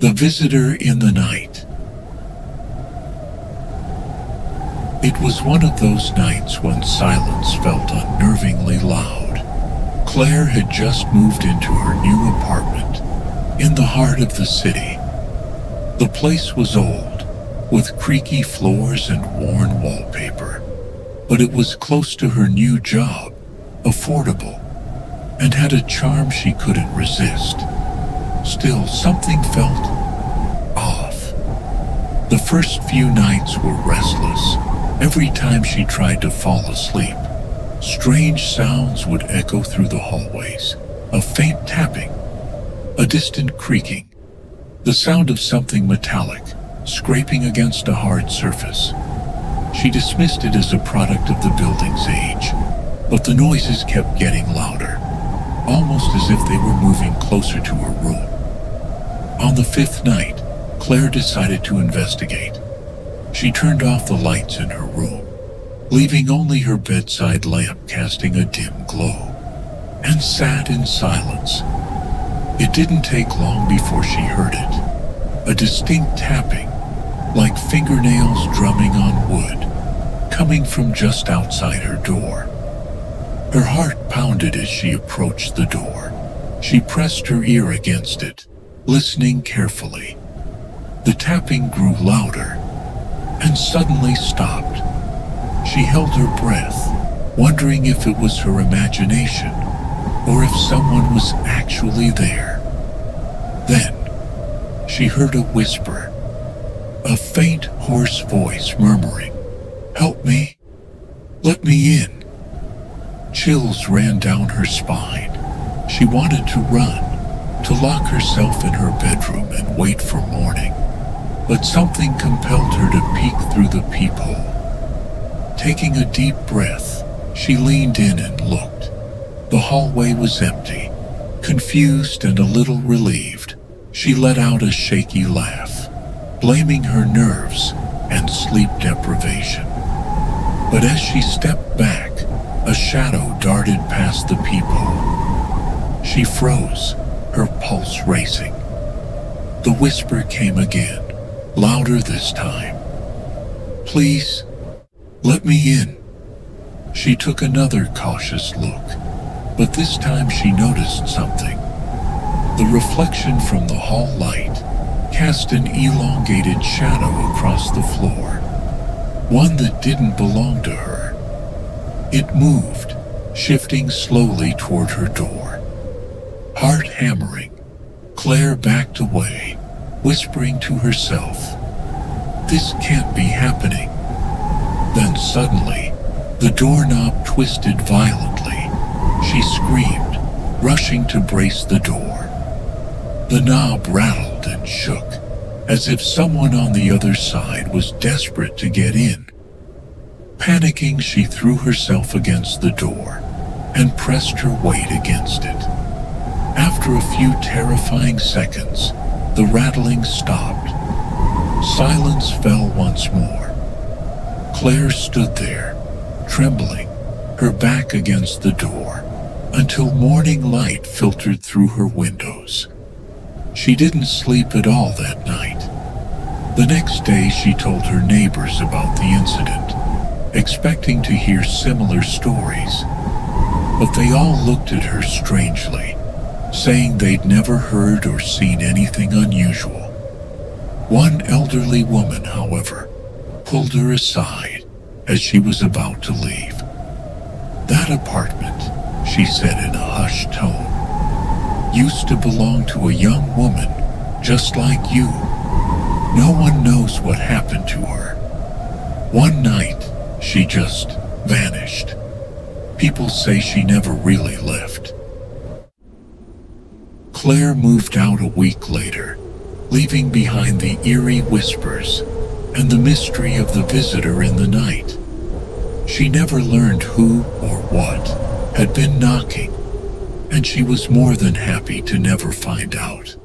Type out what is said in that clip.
The Visitor in the Night. It was one of those nights when silence felt unnervingly loud. Claire had just moved into her new apartment in the heart of the city. The place was old, with creaky floors and worn wallpaper, but it was close to her new job, affordable, and had a charm she couldn't resist. Still, something felt off. The first few nights were restless. Every time she tried to fall asleep, strange sounds would echo through the hallways. A faint tapping, a distant creaking, the sound of something metallic scraping against a hard surface. She dismissed it as a product of the building's age, but the noises kept getting louder, almost as if they were moving closer to her room. On the fifth night, Claire decided to investigate. She turned off the lights in her room, leaving only her bedside lamp casting a dim glow, and sat in silence. It didn't take long before she heard it, a distinct tapping, like fingernails drumming on wood, coming from just outside her door. Her heart pounded as she approached the door. She pressed her ear against it, listening carefully. The tapping grew louder and suddenly stopped. She held her breath, wondering if it was her imagination or if someone was actually there. Then, she heard a whisper, a faint, hoarse voice murmuring, "Help me, let me in." Chills ran down her spine. She wanted to run, to lock herself in her bedroom and wait for morning, but something compelled her to peek through the peephole. Taking a deep breath, she leaned in and looked. The hallway was empty. Confused and a little relieved, she let out a shaky laugh, blaming her nerves and sleep deprivation. But as she stepped back, a shadow darted past the peephole. She froze, her pulse racing. The whisper came again, louder this time. "Please, let me in." She took another cautious look, but this time she noticed something. The reflection from the hall light cast an elongated shadow across the floor, one that didn't belong to her. It moved, shifting slowly toward her door. Heart hammering, Claire backed away, whispering to herself, "This can't be happening." Then suddenly, the doorknob twisted violently. She screamed, rushing to brace the door. The knob rattled and shook, as if someone on the other side was desperate to get in. Panicking, she threw herself against the door and pressed her weight against it. After a few terrifying seconds, the rattling stopped. Silence fell once more. Claire stood there, trembling, her back against the door, until morning light filtered through her windows. She didn't sleep at all that night. The next day, she told her neighbors about the incident, expecting to hear similar stories. But they all looked at her strangely, saying they'd never heard or seen anything unusual. One elderly woman, however, pulled her aside as she was about to leave. "That apartment," she said in a hushed tone, "used to belong to a young woman just like you. No one knows what happened to her. One night, she just vanished. People say she never really left." Claire moved out a week later, leaving behind the eerie whispers and the mystery of the visitor in the night. She never learned who or what had been knocking, and she was more than happy to never find out.